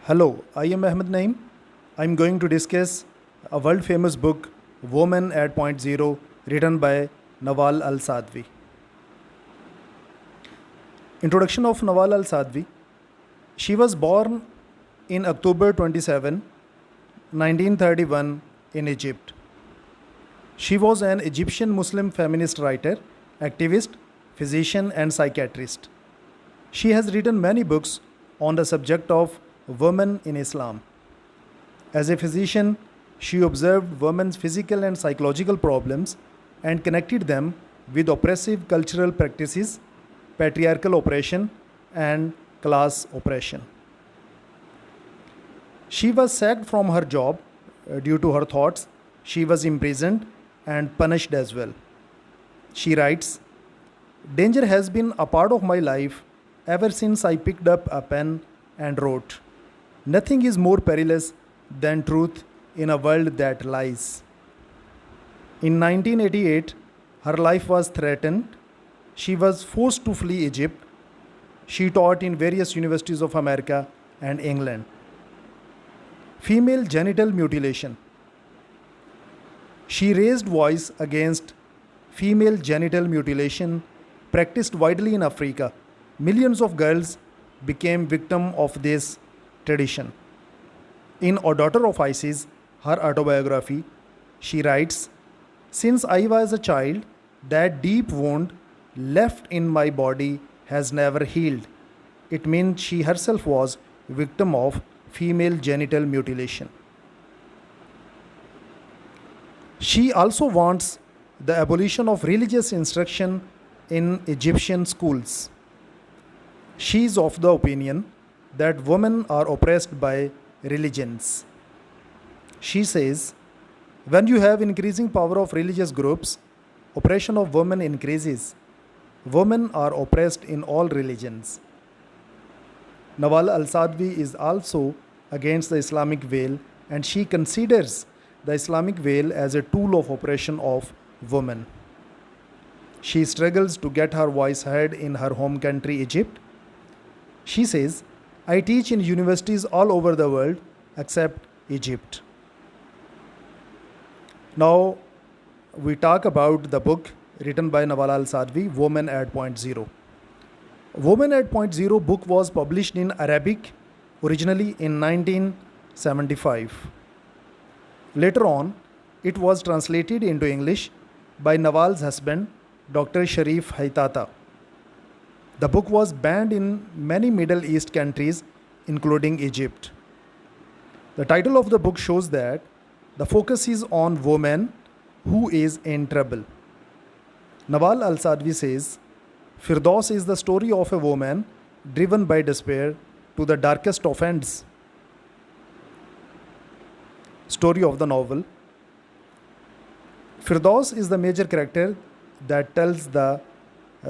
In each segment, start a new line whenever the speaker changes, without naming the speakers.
Hello, I am Ahmed Naim. I'm going to discuss a world famous book, Woman at Point Zero, written by Nawal Al Sadvi. Introduction of Nawal Al Sadvi. She was born in October 27, 1931, in Egypt. She was an Egyptian Muslim feminist writer, activist, physician, and psychiatrist. She has written many books on the subject of women in Islam. As a physician, she observed women's physical and psychological problems and connected them with oppressive cultural practices, patriarchal oppression, and class oppression. She was sacked from her job due to her thoughts. She was imprisoned and punished as well. She writes, danger has been a part of my life ever since I picked up a pen and wrote. Nothing is more perilous than truth in a world that lies. In 1988, her life was threatened. She was forced to flee Egypt. She taught in various universities of America and England. Female genital mutilation. She raised voice against female genital mutilation practiced widely in Africa. Millions of girls became victims of this tradition. In A Daughter of Isis, her autobiography, she writes, since I was a child, that deep wound left in my body has never healed. It means she herself was victim of female genital mutilation. She also wants the abolition of religious instruction in Egyptian schools. She is of the opinion that women are oppressed by religions. She says, when you have increasing power of religious groups, oppression of women increases. Women are oppressed in all religions. Nawal Al Sadvi is also against the Islamic veil, and she considers the Islamic veil as a tool of oppression of women. She struggles to get her voice heard in her home country, Egypt. She says, I teach in universities all over the world except Egypt. Now, we talk about the book written by Nawal Al Sadvi, Woman at Point Zero. Woman at Point Zero book was published in Arabic originally in 1975. Later on, it was translated into English by Nawal's husband, Dr. Sharif Haytata. The book was banned in many Middle East countries, including Egypt. The title of the book shows that the focus is on woman who is in trouble. Nawal Al Sadvi says, Firdaus is the story of a woman driven by despair to the darkest of ends. Story of the novel. Firdaus is the major character that tells the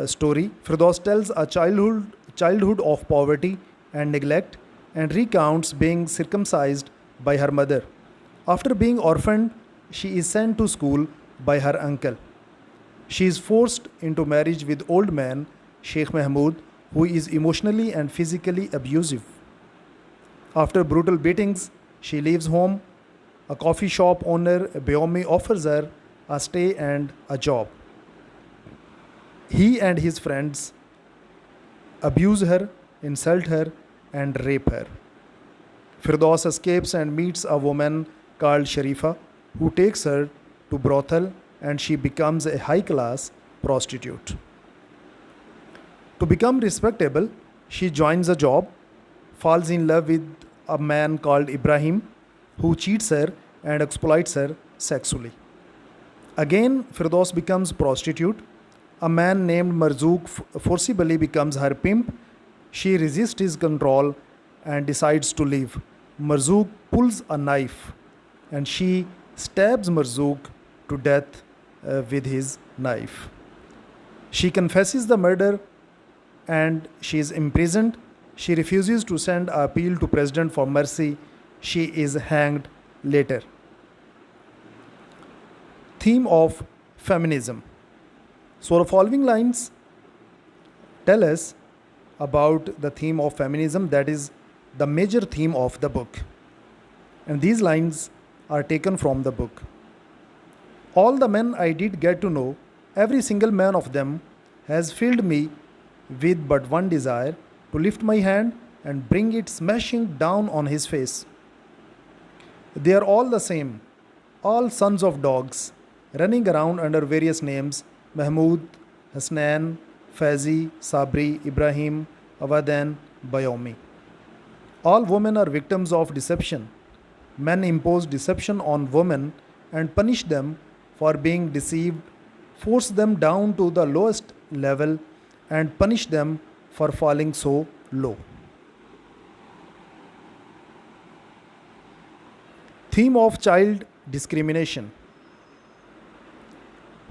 story. Firdaus tells a childhood of poverty and neglect and recounts being circumcised by her mother. After being orphaned, she is sent to school by her uncle. She is forced into marriage with old man Sheikh Mahmoud, who is emotionally and physically abusive. After brutal beatings, she leaves home. A coffee shop owner, Bayomi, offers her a stay and a job. He and his friends abuse her, insult her, and rape her. Firdaus escapes and meets a woman called Sharifa, who takes her to brothel, and she becomes a high-class prostitute. To become respectable, she joins a job, falls in love with a man called Ibrahim, who cheats her and exploits her sexually. Again, Firdaus becomes prostitute. A man named Marzouk forcibly becomes her pimp. She resists his control and decides to leave. Marzouk pulls a knife and she stabs Marzouk to death with his knife. She confesses the murder and she is imprisoned. She refuses to send an appeal to President for mercy. She is hanged later. Theme of feminism. So, the following lines tell us about the theme of feminism, that is the major theme of the book. And these lines are taken from the book. All the men I did get to know, every single man of them, has filled me with but one desire, to lift my hand and bring it smashing down on his face. They are all the same, all sons of dogs, running around under various names: Mahmoud, Hasnan, Faizi, Sabri, Ibrahim, Awadan, Bayomi. All women are victims of deception. Men impose deception on women and punish them for being deceived, force them down to the lowest level, and punish them for falling so low. Theme of child discrimination.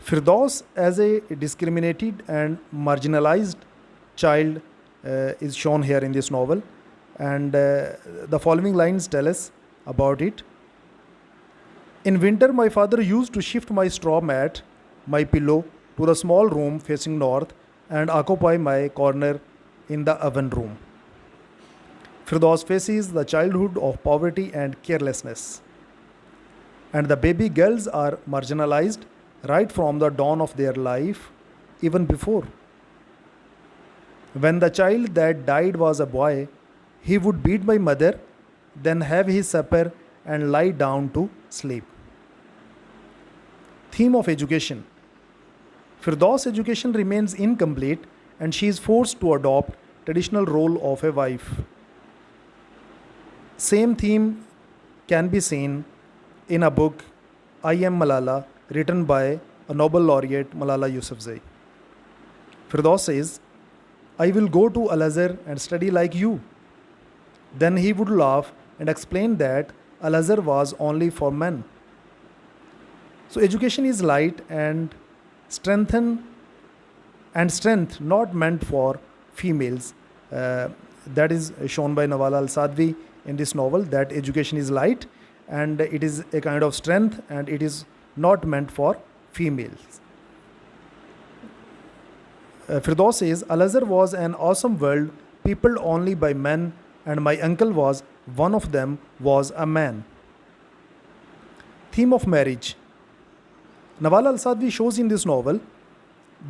Firdaus, as a discriminated and marginalized child, is shown here in this novel, and the following lines tell us about it. In winter, my father used to shift my straw mat, my pillow, to the small room facing north and occupy my corner in the oven room. Firdaus faces the childhood of poverty and carelessness, and the baby girls are marginalized right from the dawn of their life, even before. When the child that died was a boy, he would beat my mother, then have his supper and lie down to sleep. Theme of education. Firdaus' education remains incomplete and she is forced to adopt traditional role of a wife. Same theme can be seen in a book, I Am Malala, written by a Nobel laureate Malala Yousafzai. Firdaus says, I will go to Al Azhar and study like you. Then he would laugh and explain that Al Azhar was only for men. So education is light and strength not meant for females. That is shown by Nawal al-Sadvi in this novel, that education is light and it is a kind of strength and it is not meant for females. Firdaus says, Al-Azhar was an awesome world peopled only by men, and my uncle was one of them, was a man. Theme of marriage. Nawal al-Sadvi shows in this novel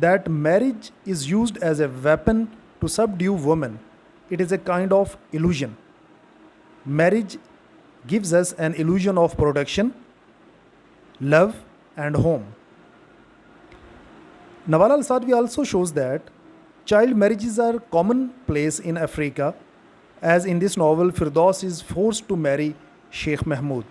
that marriage is used as a weapon to subdue women. It is a kind of illusion. Marriage gives us an illusion of protection, love, and home. Nawal al-Sadvi also shows that child marriages are commonplace in Africa, as in this novel, Firdaus is forced to marry Sheikh Mahmoud.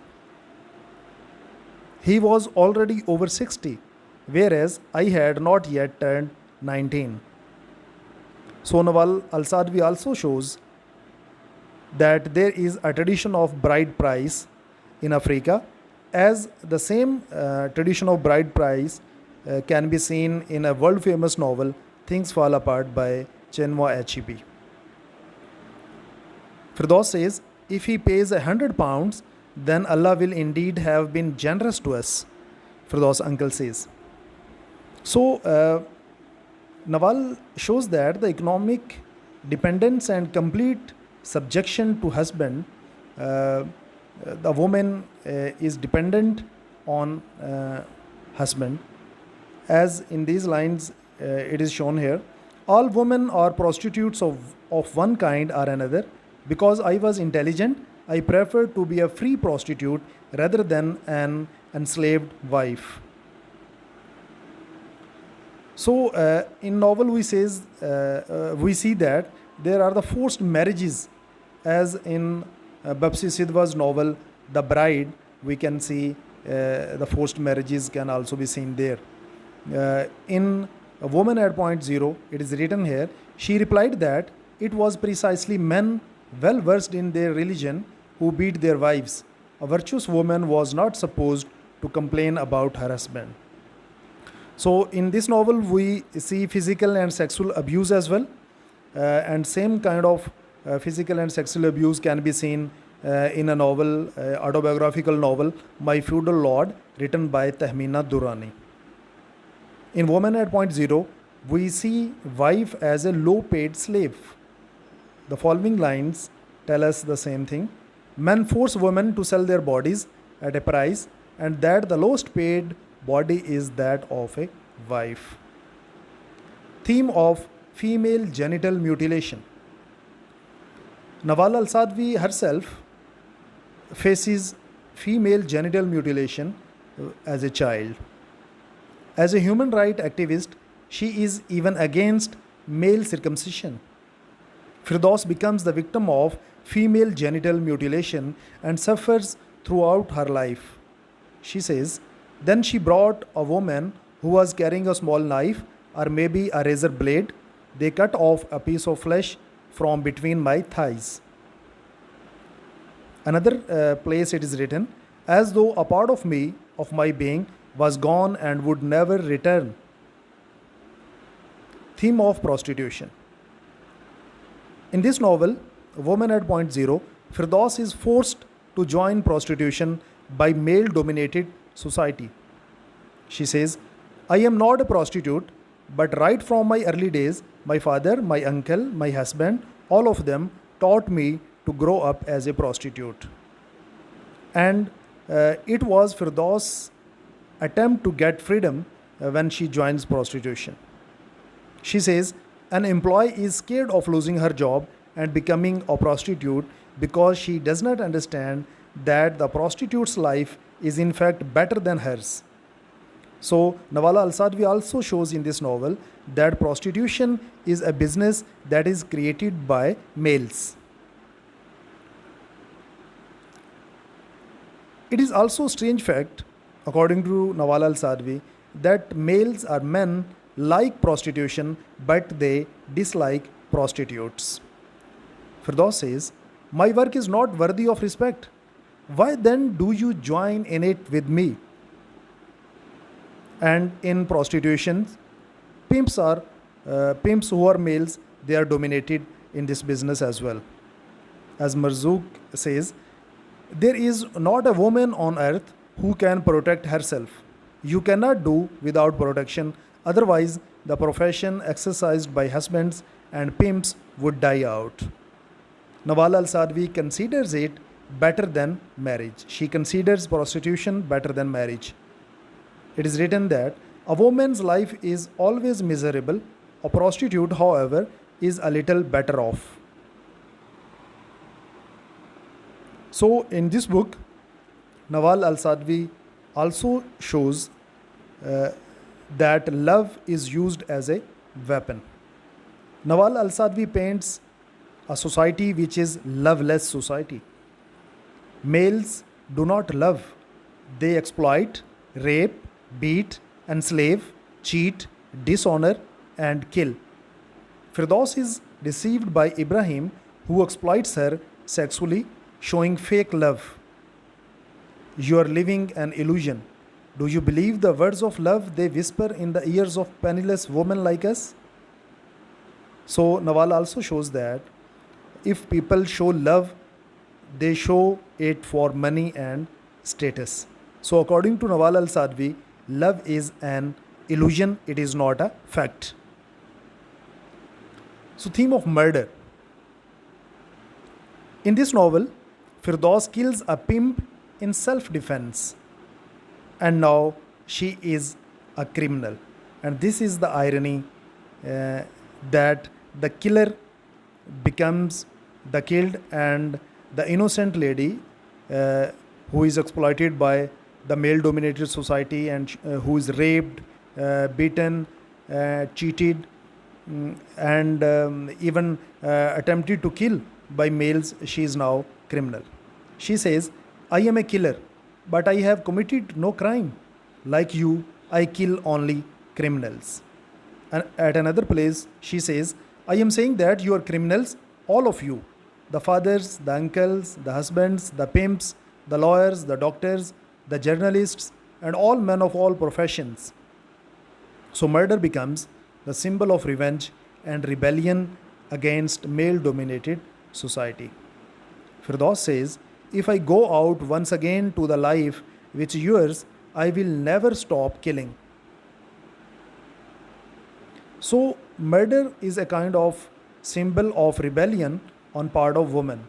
He was already over 60, whereas I had not yet turned 19. So Nawal al-Sadvi also shows that there is a tradition of bride price in Africa, as the same tradition of bride price can be seen in a world famous novel, Things Fall Apart by Chinua Achebe. Firdaus says, if he pays £100, then Allah will indeed have been generous to us, Firdaus' uncle says. So, Nawal shows that the economic dependence and complete subjection to husband, the woman is dependent on husband, as in these lines it is shown here. All women are prostitutes of one kind or another. Because I was intelligent, I preferred to be a free prostitute rather than an enslaved wife. So, in novel we see that there are the forced marriages, as in Bapsi Sidhwa's novel The Bride. We can see the forced marriages can also be seen there. In A Woman at Point Zero, it is written here, she replied that it was precisely men well versed in their religion who beat their wives. A virtuous woman was not supposed to complain about her husband. So in this novel we see physical and sexual abuse as well, and same kind of physical and sexual abuse can be seen in a novel, autobiographical novel, My Feudal Lord, written by Tahmina Durrani. In Woman at Point Zero, we see wife as a low paid slave. The following lines tell us the same thing. Men force women to sell their bodies at a price, and that the lowest paid body is that of a wife. Theme of female genital mutilation. Nawal Al Sadvi herself faces female genital mutilation as a child. As a human rights activist, she is even against male circumcision. Firdaus becomes the victim of female genital mutilation and suffers throughout her life. She says, then she brought a woman who was carrying a small knife or maybe a razor blade. They cut off a piece of flesh from between my thighs. Another place it is written, as though a part of me, of my being, was gone and would never return. Theme of prostitution. In this novel, Woman at Point Zero, Firdaus is forced to join prostitution by male dominated society. She says, I am not a prostitute, but right from my early days, my father, my uncle, my husband, all of them taught me to grow up as a prostitute. And it was Firdaus' attempt to get freedom when she joins prostitution. She says, an employee is scared of losing her job and becoming a prostitute because she does not understand that the prostitute's life is in fact better than hers. So, Nawala Al Sadvi also shows in this novel that prostitution is a business that is created by males. It is also a strange fact, according to Nawala Al Sadvi, that males or men like prostitution but they dislike prostitutes. Firdaus says, my work is not worthy of respect. Why then do you join in it with me? And in prostitution, pimps who are males, they are dominated in this business as well. As Marzouk says, there is not a woman on earth who can protect herself. You cannot do without protection, otherwise, the profession exercised by husbands and pimps would die out. Nawala Al Sadvi considers it better than marriage. She considers prostitution better than marriage. It is written that a woman's life is always miserable. A prostitute, however, is a little better off. So, in this book, Nawal Al Sadvi also shows that love is used as a weapon. Nawal Al Sadvi paints a society which is loveless society. Males do not love, they exploit, rape, beat, enslave, cheat, dishonor, and kill. Firdaus is deceived by Ibrahim, who exploits her sexually, showing fake love. You are living an illusion. Do you believe the words of love they whisper in the ears of penniless women like us? So, Nawal also shows that if people show love, they show it for money and status. So, according to Nawal Al Sadvi, love is an illusion, it is not a fact. So, theme of murder. In this novel, Firdaus kills a pimp in self defense, and now she is a criminal. And this is the irony that the killer becomes the killed, and the innocent lady who is exploited by the male dominated society and who is raped, beaten, cheated, and even attempted to kill by males, she is now criminal. She says, I am a killer, but I have committed no crime. Like you, I kill only criminals. And at another place, she says, I am saying that you are criminals, all of you. The fathers, the uncles, the husbands, the pimps, the lawyers, the doctors, the journalists, and all men of all professions. So murder becomes the symbol of revenge and rebellion against male dominated society. Firdaus says, if I go out once again to the life which is yours, I will never stop killing. So, murder is a kind of symbol of rebellion on part of women.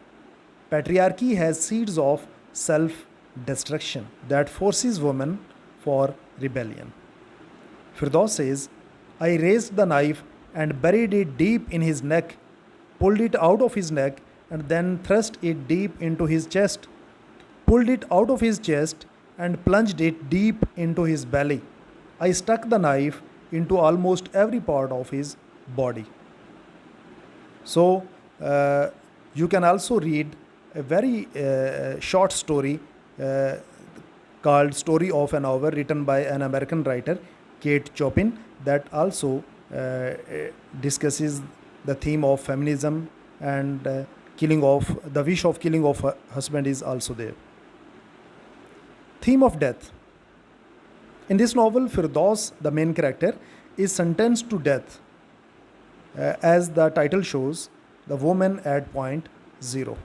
Patriarchy has seeds of self destruction that forces women for rebellion. Firdaus says, I raised the knife and buried it deep in his neck, pulled it out of his neck, and then thrust it deep into his chest, pulled it out of his chest, and plunged it deep into his belly. I stuck the knife into almost every part of his body. So, you can also read a very short story uh, called Story of an Hour, written by an American writer, Kate Chopin, that also discusses the theme of feminism and killing of the wish of killing of a husband is also there. Theme of death. In this novel, Firdaus, the main character, is sentenced to death. As the title shows, the woman at point zero.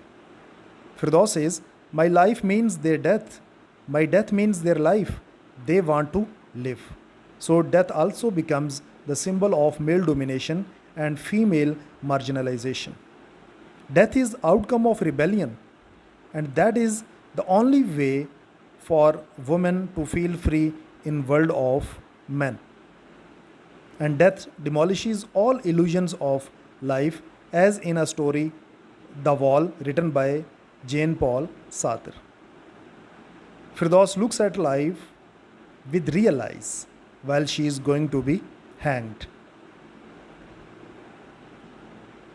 Firdaus says, my life means their death. My death means their life. They want to live. So, death also becomes the symbol of male domination and female marginalization. Death is outcome of rebellion, and that is the only way for women to feel free in world of men. And death demolishes all illusions of life, as in a story The Wall, written by Jean Paul Sartre. Firdaus looks at life with real eyes while she is going to be hanged.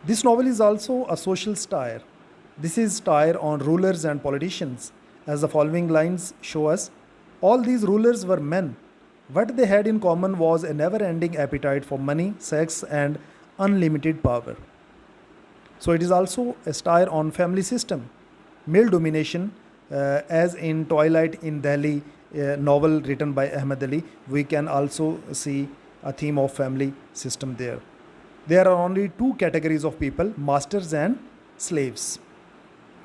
This novel is also a social satire. This is satire on rulers and politicians, as the following lines show us. All these rulers were men. What they had in common was a never ending appetite for money, sex, and unlimited power. So it is also a satire on family system, male domination, as in Twilight in Delhi, a novel written by Ahmed Ali. We can also see a theme of family system there. There are only two categories of people, masters and slaves.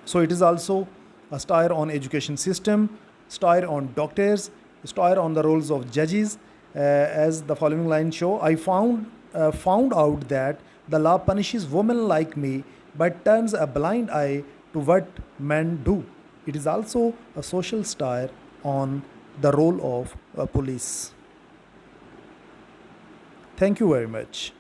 So it is also a satire on education system, satire on doctors, satire on the roles of judges. As the following lines show, I found out that the law punishes women like me, but turns a blind eye to what men do. It is also a social satire on the role of police. Thank you very much.